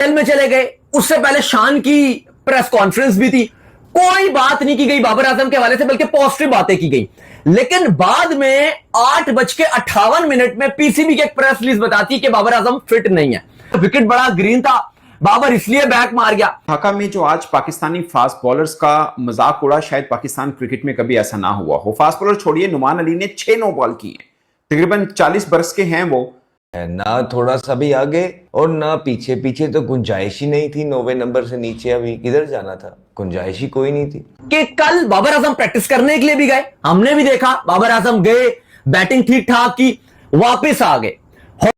Jail में चले गए। उससे पहले शान की प्रेस कॉन्फ्रेंस भी थी, कोई बात नहीं की गई बाबर आजम के हवाले से, बल्कि पॉजिटिव बातें की गई। लेकिन बाद में 8:58 में पीसीबी की एक प्रेस रिलीज बताती है कि बाबर आजम फिट नहीं है। विकेट बड़ा ग्रीन था, बाबर इसलिए बैक मार गया। ढाका में जो आज पाकिस्तानी फास्ट बॉलर्स का मजाक उड़ा, शायद पाकिस्तान क्रिकेट में कभी ऐसा ना हुआ हो। फास्ट बॉलर छोड़िए, नुमान अली ने 6 नो बॉल किए। तकरीबन 40 बरस के हैं वो। ना थोड़ा सा भी आगे और ना पीछे। पीछे तो गुंजाइश ही नहीं थी, 90 नंबर से नीचे अभी किधर जाना था, गुंजाइश ही कोई नहीं थी। कि कल बाबर आजम प्रैक्टिस करने के लिए भी गए, हमने भी देखा बाबर आजम गए, बैटिंग ठीक ठाक की, वापस आ गए।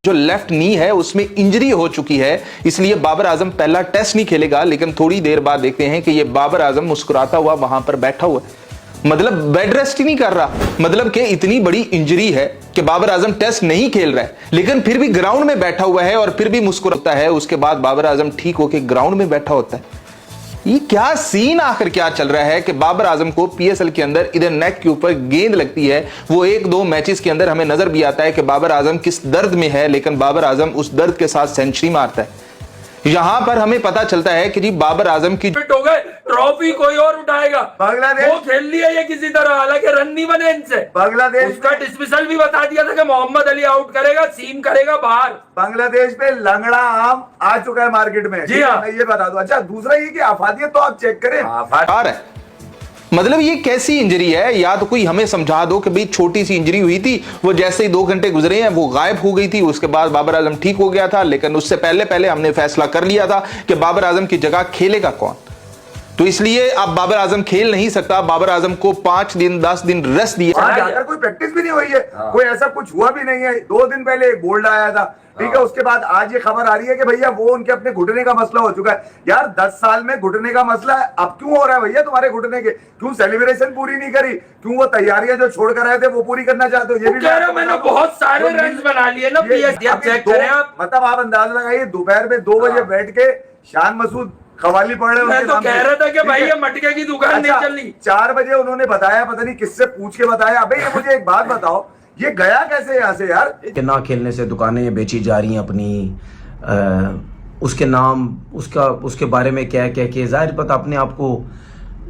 जो लेफ्ट नी है उसमें इंजरी हो चुकी है, इसलिए बाबर आजम पहला टेस्ट नहीं खेलेगा। लेकिन थोड़ी देर बाद देखते हैं कि ये बाबर आजम मुस्कुराता हुआ वहां पर बैठा हुआ है, मतलब बेड रेस्ट ही नहीं कर रहा। मतलब कि इतनी बड़ी इंजरी है कि बाबर आजम टेस्ट नहीं खेल रहा है, लेकिन फिर भी ग्राउंड में बैठा हुआ है और फिर भी मुस्कुराता है। उसके बाद बाबर आजम ठीक होकर ग्राउंड में बैठा होता है। ये क्या सीन, आखिर क्या चल रहा है कि बाबर आजम को पीएसएल के अंदर इधर नेक के ऊपर गेंद लगती है। वो 1-2 मैचेस के अंदर हमें नजर भी आता है कि बाबर आजम किस दर्द में है, लेकिन बाबर आजम उस दर्द के साथ सेंचुरी मारता है। यहां पर हमें पता चलता है कि जी बाबर आजम की हो गए, ट्रॉफी कोई और उठाएगा। बांग्लादेश वो खेल लिया ये किसी तरह, हालांकि रन नहीं बने इनसे। बांग्लादेश उसका डिसमिसल भी बता दिया था कि मोहम्मद अली आउट करेगा, सीम करेगा बाहर। बांग्लादेश में लंगड़ा आम आ चुका है मार्केट में। जी हाँ, मैं ये बता दूं। अच्छा, दूसरा ये कि आफादियत तो आप चेक करें। है मतलब ये कैसी इंजरी है, या तो कोई हमें समझा दो कि भाई छोटी सी इंजरी हुई थी, वो जैसे ही 2 घंटे गुजरे हैं वो गायब हो गई थी। उसके बाद बाबर आजम ठीक हो गया था, लेकिन उससे पहले हमने फैसला कर लिया था कि बाबर आजम की जगह खेलेगा कौन। तो इसलिए अब बाबर आजम खेल नहीं सकता। बाबर आजम को 5 दिन 10 दिन रेस्ट दिया। जाकर कोई प्रैक्टिस भी नहीं हुई है, कोई ऐसा कुछ हुआ भी नहीं है। 2 दिन पहले एक बोल्ड आया था, ठीक है। उसके बाद आज ये खबर आ रही है कि भैया वो उनके अपने घुटने का मसला हो चुका है। यार 10 साल में घुटने का मसला है, अब क्यों हो रहा है भैया तुम्हारे घुटने के? क्यों सेलिब्रेशन पूरी नहीं करी? क्यों वो तैयारियां जो छोड़ कर आए थे वो पूरी करना चाहते हो? ये भी कह रहा मैंने बहुत सारे रन बना लिए ना पीएसएल। आप चेक करें, मतलब आप अंदाजा लगाइए, दोपहर में 2 बजे बैठ के शान मसूद कवाली पढ़ रहे। मैं तो कह रहा था कि भाई ये मटके की दुकान नहीं चलनी। 4 बजे उन्होंने बताया, पता नहीं किससे पूछ के बताया। अबे ये मुझे एक बात बताओ, ये गया कैसे यहाँ से यार? कि ना खेलने से दुकानें बेची जा रही हैं अपनी, उसके नाम उसके बारे में क्या कि जाहिर पता अपने आप को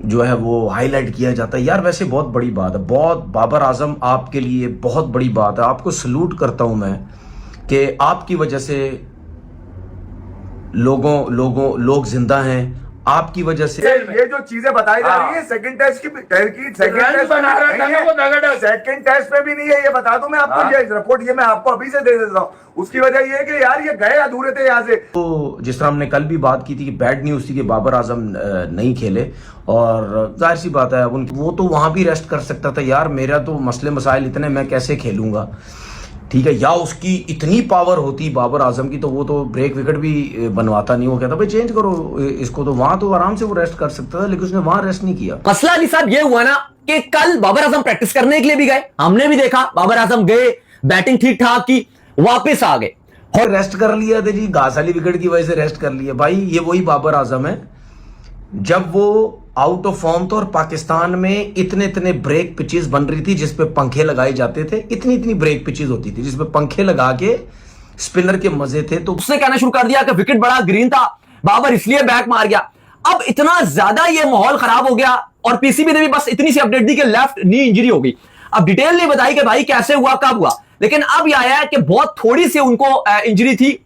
जो है वो हाईलाइट किया जाता है। यार वैसे बहुत बड़ी बात है, बहुत बाबर आजम आपके लिए बहुत बड़ी बात है। आपको सलूट करता हूं मैं कि आपकी वजह से लोग जिंदा हैं, आपकी वजह से। ये जो चीजें बताई जा रही है सेकंड टेस्ट की, सेकंड टेस्ट में भी नहीं है, ये बता दूं मैं आपको। ये रिपोर्ट ये मैं आपको अभी से दे देता हूं। उसकी वजह ये है कि यार ये गए अधूरे थे यहाँ से। तो जिस तरह हमने कल भी बात की थी कि बैड न्यूज थी कि बाबर आजम नहीं खेले, और जाहिर सी बात है वो तो वहां भी रेस्ट कर सकता था। यार मेरा तो मसले मसाइल इतने, मैं कैसे खेलूंगा, ठीक है। या उसकी इतनी पावर होती बाबर आजम की तो वो तो ब्रेक विकेट भी बनवाता नहीं। वो कहता भाई चेंज करो इसको, तो वहां तो आराम से वो रेस्ट कर सकता था, लेकिन उसने वहां रेस्ट नहीं किया। मसला अली साहब ये हुआ ना कि कल बाबर आजम प्रैक्टिस करने के लिए भी गए, हमने भी देखा बाबर आजम गए, बैटिंग ठीक ठाक की, वापस आ गए। और रेस्ट कर लिया था जी, घास वाली विकेट की वजह से रेस्ट कर लिया। भाई ये वही बाबर आजम है जब वो आउट ऑफ फॉर्म था और पाकिस्तान में इतने ब्रेक पिचेस बन रही थी जिसपे पंखे लगाए जाते थे। इतनी ब्रेक पिचेस होती थी जिसपे पंखे लगा के स्पिनर के मजे थे। तो उसने कहना शुरू कर दिया कि विकेट बड़ा ग्रीन था, बाबर इसलिए बैक मार गया। अब इतना ज्यादा ये माहौल खराब हो गया और पीसीबी ने भी बस इतनी सी अपडेट दी कि लेफ्ट नी इंजरी हो गई। अब डिटेल नहीं बताई कि भाई कैसे हुआ, कब हुआ, लेकिन अब यह आया है कि बहुत थोड़ी सी उनको इंजरी थी।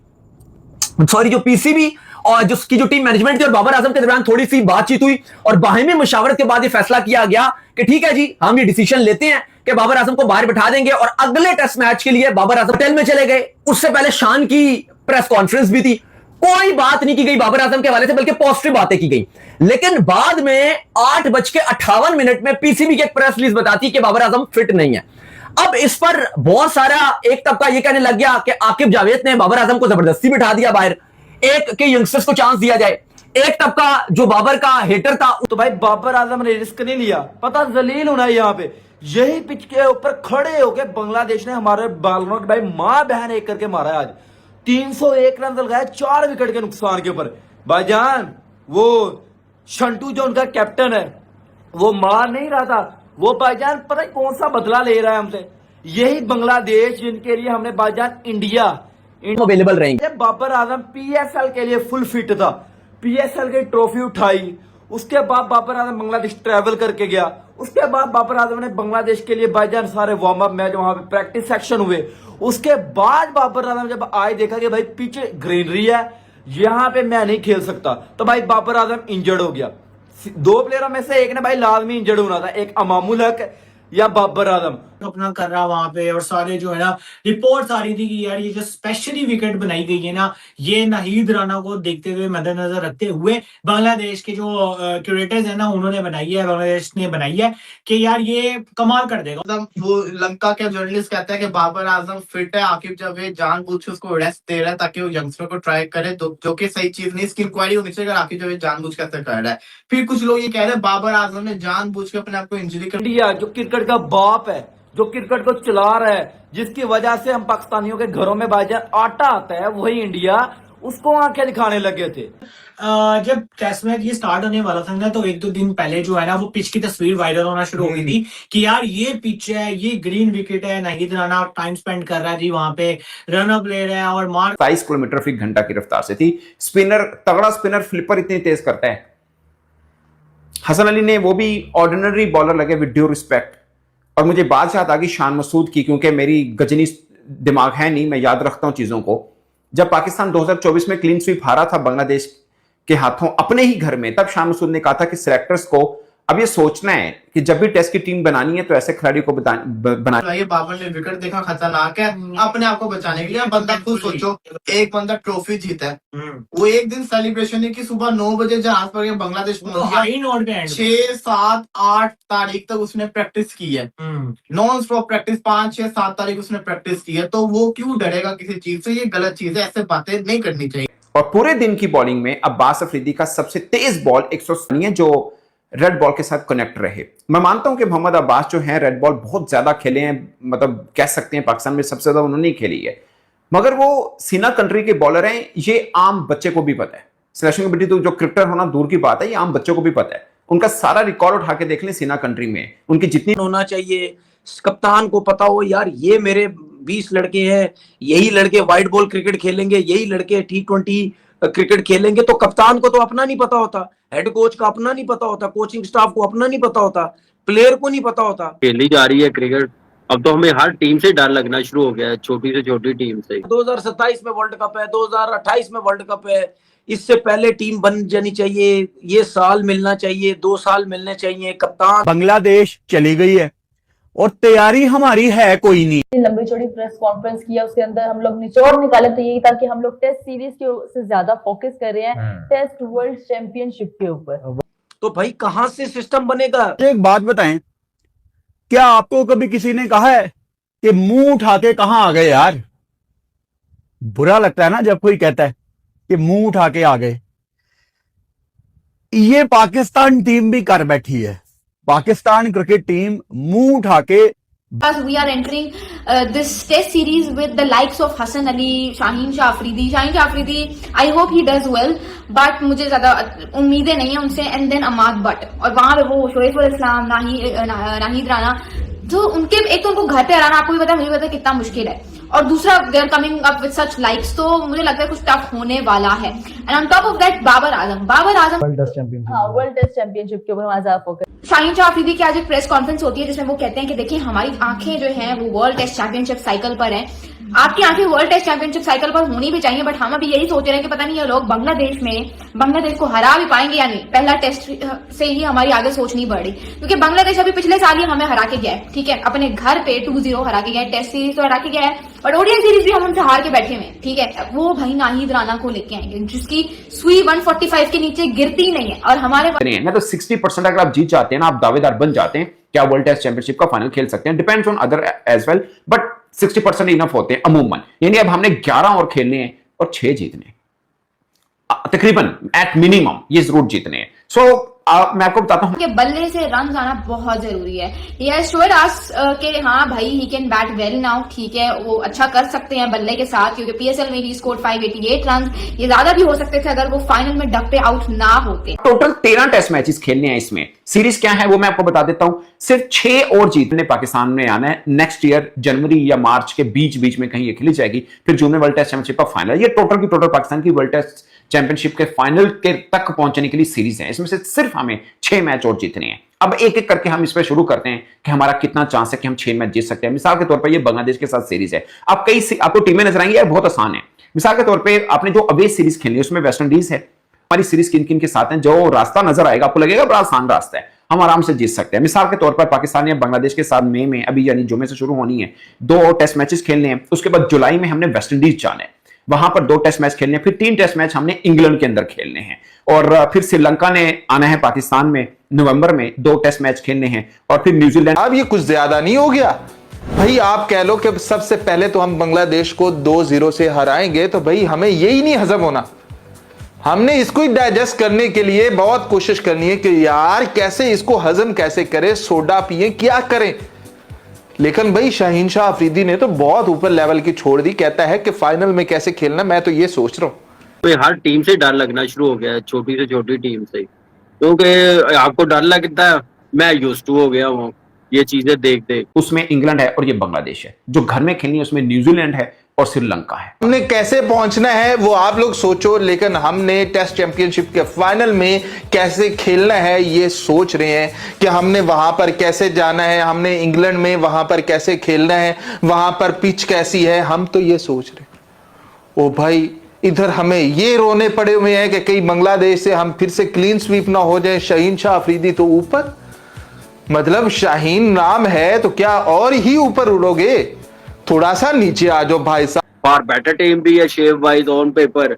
सॉरी, जो पीसीबी और जिसकी जो टीम मैनेजमेंट थी और बाबर आजम के दरमियान थोड़ी सी बातचीत हुई और बाहिमी मुशावरत के बाद ये फैसला किया गया कि ठीक है जी, हम ये डिसीजन लेते हैं कि बाबर आजम को बाहर बिठा देंगे और अगले टेस्ट मैच के लिए बाबर आजम होटल में चले गए। उससे पहले शान की प्रेस कॉन्फ्रेंस भी थी, कोई बात नहीं की गई बाबर आजम के हवाले से, बल्कि पॉजिटिव बातें की गई। लेकिन बाद में 8:58 में पीसीबी की एक प्रेस रिलीज बताती है कि बाबर आजम फिट नहीं है। अब इस पर बहुत सारा एक तबका यह कहने लग गया कि आकिब जावेद ने बाबर आजम को जबरदस्ती बिठा दिया बाहर, एक के यंगस्टर्स को चांस दिया जाए। एक तबका जो बाबर का हेटर था, तो भाई बाबर आजम ने रिस्क नहीं लिया, पता जलील होना है यहाँ पे। यही पिच के ऊपर खड़े होके बांग्लादेश ने हमारे बालरों की भाई मां बहन एक करके मारा है। आज 301 रन लगाए 4 विकेट के नुकसान के ऊपर। भाईजान वो शंटू जो उनका कैप्टन है वो मार नहीं रहा था, वो भाईजान पता है कौन सा बदला ले रहा है हमसे। यही बांग्लादेश जिनके लिए हमने भाईजान इंडिया अवेलेबल रहेंगे। जब बाबर आजम पीएसएल के लिए फुल फिट था, पीएसएल की ट्रॉफी उठाई, उसके बाद बाबर आजम बांग्लादेश ट्रैवल करके गया, उसके बाद बाबर आजम ने बांग्लादेश के लिए भाईजान सारे वार्म अप मैच वहां पे प्रैक्टिस सेक्शन हुए, उसके बाद बाबर आजम जब आए देखा कि भाई पीछे ग्रीनरी है, यहां पे मैं नहीं खेल सकता, तो भाई बाबर आजम इंजर्ड हो गया। दो प्लेयरों में से एक ने भाई लाजमी इंजर्ड होना था, एक अमामुल हक या बाबर आजम अपना कर रहा वहां पे। और सारे जो है ना रिपोर्ट्स आ रही थी कि यार ये जो स्पेशली विकेट बनाई गई है ना, ये नाहिद राना को देखते हुए मद्देनजर रखते हुए बांग्लादेश के जो क्यूरेटर्स है ना उन्होंने बनाई है, बांग्लादेश ने बनाई है कि यार ये कमाल कर देगा। वो लंका के जर्नलिस्ट कहते हैं कि बाबर आजम फिट है, आकिब जावेद जानबूझ के उसको रेस्ट दे रहा है ताकि वो यंगस्टर को ट्राई करे, तो जो कि सही चीज नहीं, इसकी इंक्वायरी होनी चाहिए अगर आकिब जावेद जानबूझ के ऐसा कर रहा है। फिर कुछ लोग ये कह रहे हैं बाबर आजम ने जानबूझ के अपने आप को इंजरी कर इंडिया जो क्रिकेट का बाप है, जो क्रिकेट को चला रहा है, जिसकी वजह से हम पाकिस्तानियों के घरों में भाईजान आटा आता है, वही इंडिया उसको आंखें दिखाने लगे थे। जब टेस्ट मैच ये स्टार्ट होने वाला था ना, तो एक दो दिन पहले जो है ना वो पिच की तस्वीर वायरल होना शुरू हो गई थी कि यार ये पिच है, ये ग्रीन विकेट है, नाहिद राना टाइम स्पेंड कर रहा है जी वहां पे, रन अप ले रहा है और मार 27 किलोमीटर फी घंटा की रफ्तार से थी। स्पिनर, तगड़ा स्पिनर फ्लिपर इतनी तेज करता है। हसन अली ने वो भी ऑर्डिनरी बॉलर लगे विद ड्यू रिस्पेक्ट। और मुझे बात याद आ गई शान मसूद की, क्योंकि मेरी गजनी दिमाग है नहीं, मैं याद रखता हूं चीजों को। जब पाकिस्तान 2024 में क्लीन स्वीप हारा था बांग्लादेश के हाथों अपने ही घर में, तब शान मसूद ने कहा था कि सिलेक्टर्स को अब ये सोचना है कि जब भी टेस्ट की टीम बनानी है तो ऐसे खिलाड़ी को बना। ये बाबर ने विकेट देखा खतरनाक है अपने आप को बचाने के लिए। बंदा खुद सोचो, एक बंदा ट्रॉफी जीता है, वो एक दिन सेलिब्रेशन है कि सुबह 9 बजे जहाज पर बांग्लादेश पहुंच गया, 6, 7, 8 तारीख तक उसने प्रैक्टिस की है, नॉन स्टॉप प्रैक्टिस, 5, 6, 7 तारीख उसने प्रैक्टिस की है, तो वो क्यों डरेगा किसी चीज से? ये गलत चीज है, ऐसे बातें नहीं करनी चाहिए। और पूरे दिन की बॉलिंग में अब्बास अफरीदी का सबसे तेज बॉल 100 है जो रेड बॉल के साथ कनेक्ट रहे। मैं मानता हूं कि मोहम्मद अब्बास जो हैं रेड बॉल बहुत ज्यादा खेले हैं, मतलब कह सकते हैं पाकिस्तान में सबसे ज्यादा उन्होंने खेली है, मगर वो सीना कंट्री के बॉलर हैं, ये आम बच्चे को भी पता है। सिलेक्शन कमेटी तो जो क्रिकेटर होना दूर की बात है, ये आम बच्चों को भी पता है। उनका सारा रिकॉर्ड उठा के देख लें सीना कंट्री में, उनकी जितनी होना चाहिए, कप्तान को पता हो यार ये मेरे 20 लड़के हैं, यही लड़के व्हाइट बॉल क्रिकेट खेलेंगे, यही लड़के T20 क्रिकेट खेलेंगे, तो कप्तान को तो अपना नहीं पता होता, हेड कोच का अपना नहीं पता होता, कोचिंग स्टाफ को अपना नहीं पता होता, प्लेयर को नहीं पता होता। खेली जा रही है क्रिकेट, अब तो हमें हर टीम से डर लगना शुरू हो गया है, छोटी से छोटी टीम से। 2027 में वर्ल्ड कप है, 2028 में वर्ल्ड कप है, इससे पहले टीम बन जानी चाहिए, ये साल मिलना चाहिए, 2 साल मिलने चाहिए। कप्तान बांग्लादेश चली गई है और तैयारी हमारी है कोई नहीं। लंबी चौड़ी प्रेस कॉन्फ्रेंस किया, उसके अंदर हम लोग निचोड़ निकाले तो यही था कि हम लोग टेस्ट सीरीज के से ज्यादा फोकस कर रहे हैं टेस्ट वर्ल्ड चैंपियनशिप के ऊपर। तो भाई कहां से सिस्टम बनेगा? एक बात बताएं, क्या आपको कभी किसी ने कहा है कि मुंह उठा के कहां आ गए? यार बुरा लगता है ना जब कोई कहता है कि मुंह उठा के आ गए। ये पाकिस्तान टीम भी कर बैठी है, पाकिस्तान क्रिकेट टीम मुंह उठा के। We are entering this test series with the likes of Hassan Ali, Shaheen Shah Afridi. I hope he does well, but मुझे ज्यादा उम्मीदें नहीं है उनसे। And then अमाद भट्ट, और वहां पे वो शोएब उल इस्लाम, नाहिद राना, तो उनके एक तो उनको घर पे हराना आपको भी पता है, मुझे पता है कितना मुश्किल है, और दूसरा they are coming up with such likes, तो मुझे लगता है कुछ टफ होने वाला है। And on top of that Babar Azam world test championship के ऊपर हमारा ज्यादा फोकस। शाहीन शाह अफरीदी की आज एक प्रेस कॉन्फ्रेंस होती है जिसमें वो कहते हैं कि देखिए हमारी आंखें जो हैं वो वर्ल्ड टेस्ट चैंपियनशिप साइकिल पर हैं। आपकी आंखें वर्ल्ड टेस्ट चैंपियनशिप साइकिल पर होनी भी चाहिए, बट हम अभी यही सोच रहे हैं कि पता नहीं ये लोग बांग्लादेश को हरा भी पाएंगे या नहीं। पहला टेस्ट से ही हमारी आगे सोच नहीं बढ़ रही, क्योंकि बांग्लादेश अभी पिछले साल ही हमें हरा के गया है, ठीक है, अपने घर पे 2-0 हरा के गया है, टेस्ट सीरीज तो हरा के गया है, और ओडीआई सीरीज भी हम उनसे हार के बैठे हुए, ठीक है। वो भाई नाहिद राना को लेके आएंगे जिसकी सुई 145 के नीचे गिरती नहीं है, और हमारे मैं तो 60% अगर आप जीत जाते हैं ना, आप दावेदार बन जाते हैं क्या वर्ल्ड टेस्ट चैंपियनशिप का फाइनल खेल सकते हैं। Depends on other as well, but 60% enough होते हैं अमूमन। यानी अब हमने 11 और खेलने हैं और 6 जीतने, तकरीबन एट मिनिमम ये जरूर जीतने हैं। मैं आपको बताता हूं कि बल्ले से रन आना बहुत जरूरी है। ये शोएब आस के हाँ भाई he can bat well now, ठीक है वो अच्छा कर सकते हैं बल्ले के साथ, क्योंकि पीएसएल में ही स्कोर 588 रन, ये ज्यादा भी हो सकते थे अगर वो फाइनल में डक पे आउट ना होते। टोटल 13 टेस्ट मैचेस खेलने हैं इसमें। सीरीज क्या है वो मैं आपको बता देता हूं। सिर्फ 6 और जीतने पाकिस्तान में आना है नेक्स्ट ईयर जनवरी या मार्च के बीच में कहीं ये खेली जाएगी, फिर जून में वर्ल्ड टेस्ट चैंपियनशिप का फाइनल। ये टोटल की टोटल पाकिस्तान की वर्ल्ड टेस्ट चैंपियनशिप के फाइनल के तक पहुंचने के लिए सीरीज है। इसमें से सिर्फ हमें 6 मैच और जीतने हैं। अब एक एक करके हम इस पर शुरू करते हैं कि हमारा कितना चांस है कि हम 6 मैच जीत सकते हैं। मिसाल के तौर पर ये बांग्लादेश के साथ सीरीज है। अब कई आपको टीमें नजर आएंगी, यार बहुत आसान है। मिसाल के तौर पर आपने जो अवे सीरीज खेली उसमें वेस्ट इंडीज है। हमारी सीरीज किन किन के साथ है, जो रास्ता नजर आएगा आपको लगेगा बड़ा आसान रास्ता है, हम आराम से जीत सकते हैं। मिसाल के तौर पर पाकिस्तान या बांग्लादेश के साथ मई में अभी यानी जुमे से शुरू होनी है, 2 और टेस्ट मैचेस खेलने हैं। उसके बाद जुलाई में हमने वेस्ट इंडीज जाना है, वहां पर 2 टेस्ट मैच खेलने हैं, फिर 3 टेस्ट मैच हमने इंग्लैंड के अंदर खेलने हैं, और फिर श्रीलंका ने आना है पाकिस्तान में नवंबर में, 2 टेस्ट मैच खेलने हैं, और फिर न्यूजीलैंड। अब ये कुछ ज्यादा नहीं हो गया भाई? आप कह लो कि सबसे पहले तो हम बांग्लादेश को 2-0 से हराएंगे, तो भाई हमें यही नहीं हजम होना। हमने इसको ही डाइजेस्ट करने के लिए बहुत कोशिश करनी है कि यार कैसे इसको हजम कैसे करें, सोडा पिए, क्या करें। लेकिन भाई शाहीन शाह अफरीदी ने तो बहुत ऊपर लेवल की छोड़ दी। कहता है कि फाइनल में कैसे खेलना, मैं तो ये सोच रहा हूँ। तो हर टीम से डर लगना शुरू हो गया है, छोटी से छोटी टीम से, क्योंकि आपको डर लगता है। मैं यूज्ड टू हो गया हूँ ये चीजें देख देख। उसमें इंग्लैंड है और ये बांग्लादेश है। जो घर में खेलनी है उसमें न्यूजीलैंड है और श्रीलंका है। हमने कैसे पहुंचना है वो आप लोग सोचो, लेकिन हमने टेस्ट चैंपियनशिप के फाइनल में कैसे खेलना है ये सोच रहे हैं कि हमने वहां पर कैसे जाना है, हमने इंग्लैंड में वहां पर कैसे खेलना है, वहां पर पिच कैसी है, हम तो ये सोच रहे हैं। ओ भाई इधर हमें ये रोने पड़े हुए हैं कि कहीं बांग्लादेश से हम फिर से क्लीन स्वीप ना हो जाए। शाहीन शाह अफरीदी तो ऊपर, मतलब शाहीन नाम है तो क्या और ही ऊपर उड़ोगे? थोड़ा सा नीचे आ जाओ भाई साहब। फार बेटर टीम भी है शेप वाइज ऑन पेपर,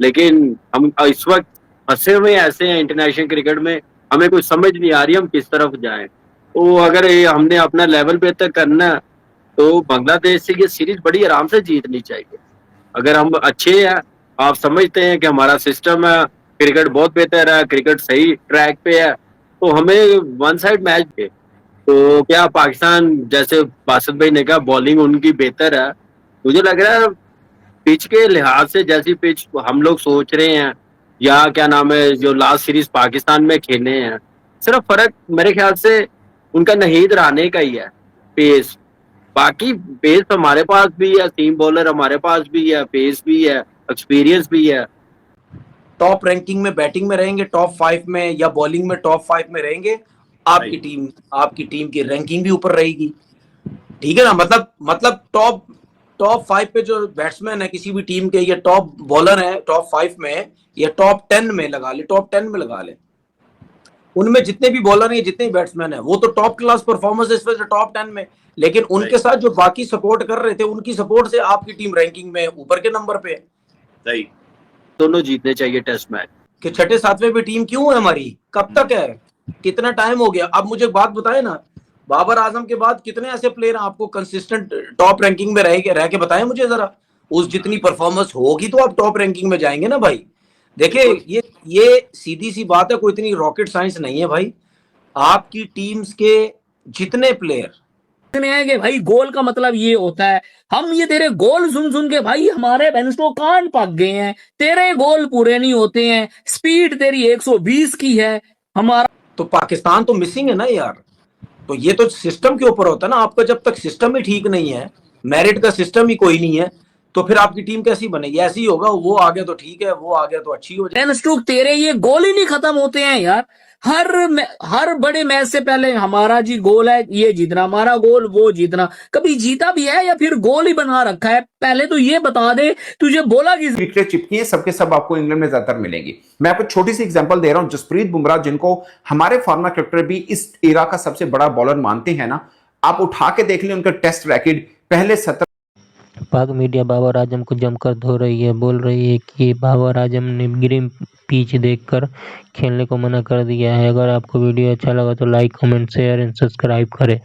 लेकिन हम इस वक्त फंसे हुए ऐसे हैं इंटरनेशनल क्रिकेट में, हमें कुछ समझ नहीं आ रही हम किस तरफ जाएं। तो अगर ये हमने अपना लेवल बेहतर करना है तो बांग्लादेश से ये सीरीज बड़ी आराम से जीतनी चाहिए। अगर हम अच्छे हैं, आप समझते हैं कि हमारा सिस्टम है, क्रिकेट बहुत बेहतर है, क्रिकेट सही ट्रैक पे है, तो हमें वन साइड मैच है। तो क्या पाकिस्तान, जैसे बासित भाई ने कहा बॉलिंग उनकी बेहतर है, मुझे लग रहा है पिच के लिहाज से जैसी पिच हम लोग सोच रहे हैं, या क्या नाम है जो लास्ट सीरीज पाकिस्तान में खेले हैं, सिर्फ फर्क मेरे ख्याल से उनका नहीद राणे का ही है, पेस। बाकी पेस हमारे पास भी है, सीम बॉलर हमारे पास भी है, पेस भी है, एक्सपीरियंस भी है। टॉप रैंकिंग में बैटिंग में रहेंगे टॉप 5 में, या बॉलिंग में टॉप 5 में रहेंगे, आपकी टीम की रैंकिंग भी ऊपर रहेगी, ठीक है ना। मतलब टॉप 5 पे जो बैट्समैन है किसी भी टीम के, ये टॉप बॉलर है टॉप 5 में या टॉप 10 में लगा ले, टॉप 10 में लगा ले, उनमें जितने भी बॉलर हैं जितने भी बैट्समैन है वो तो टॉप क्लास परफॉर्मेंस इस वजह से टॉप 10 में, लेकिन उनके साथ जो बाकी सपोर्ट कर रहे थे उनकी सपोर्ट से आपकी टीम रैंकिंग में ऊपर के नंबर पे है। सही, दोनों जीतने चाहिए टेस्ट मैच। कि 6ठे 7वें पे टीम क्यों है हमारी, कब तक है, कितना टाइम हो गया? अब मुझे बात बताए ना, बाबर आजम के बाद कितने ऐसे प्लेयर आपको कंसिस्टेंट टॉप रैंकिंग में रह के बताएं मुझे जरा। उस जितनी परफॉर्मेंस होगी तो आप टॉप रैंकिंग में जाएंगे ना भाई। देखिए ये सीधी सी बात है, कोई इतनी रॉकेट साइंस नहीं है भाई। आपकी टीम्स के जितने प्लेयर है कि भाई गोल का मतलब ये होता है, हम ये तेरे गोल सुन के भाई हमारे बेंचो कान पक गए हैं, तेरे गोल पूरे नहीं होते हैं, स्पीड तेरी 120 की है, हमारा तो पाकिस्तान तो मिसिंग है ना यार। तो ये तो सिस्टम के ऊपर होता है ना, आपका जब तक सिस्टम ही ठीक नहीं है, मेरिट का सिस्टम ही कोई नहीं है, तो फिर आपकी टीम कैसी बनेगी? ऐसी ही होगा, वो आ गया तो ठीक है, वो आ गया तो अच्छी हो जाए। तेरे ये गोल ही नहीं खत्म होते हैं यार। हर बड़े मैच से पहले हमारा जी गोल है, ये जीतना, हमारा गोल वो जीतना, कभी जीता भी है या फिर गोल ही बना रखा है? पहले तो ये बता दे, तुझे बोला कि विकेट चिपकी है, सबके सब आपको इंग्लैंड में ज्यादातर मिलेंगी। मैं आपको छोटी सी एग्जांपल दे रहा हूं, जसप्रीत बुमराह जिनको हमारे फॉर्मर क्रिकेटर भी इस एरा का सबसे बड़ा बॉलर मानते हैं ना, आप उठा के देख लें उनका टेस्ट रैकेट पहले 17। पाक मीडिया बाबर आजम को जमकर धो रही है, बोल रही है कि बाबर आजम ने ग्रीन पिच देखकर खेलने को मना कर दिया है। अगर आपको वीडियो अच्छा लगा तो like, comment, share and subscribe करें।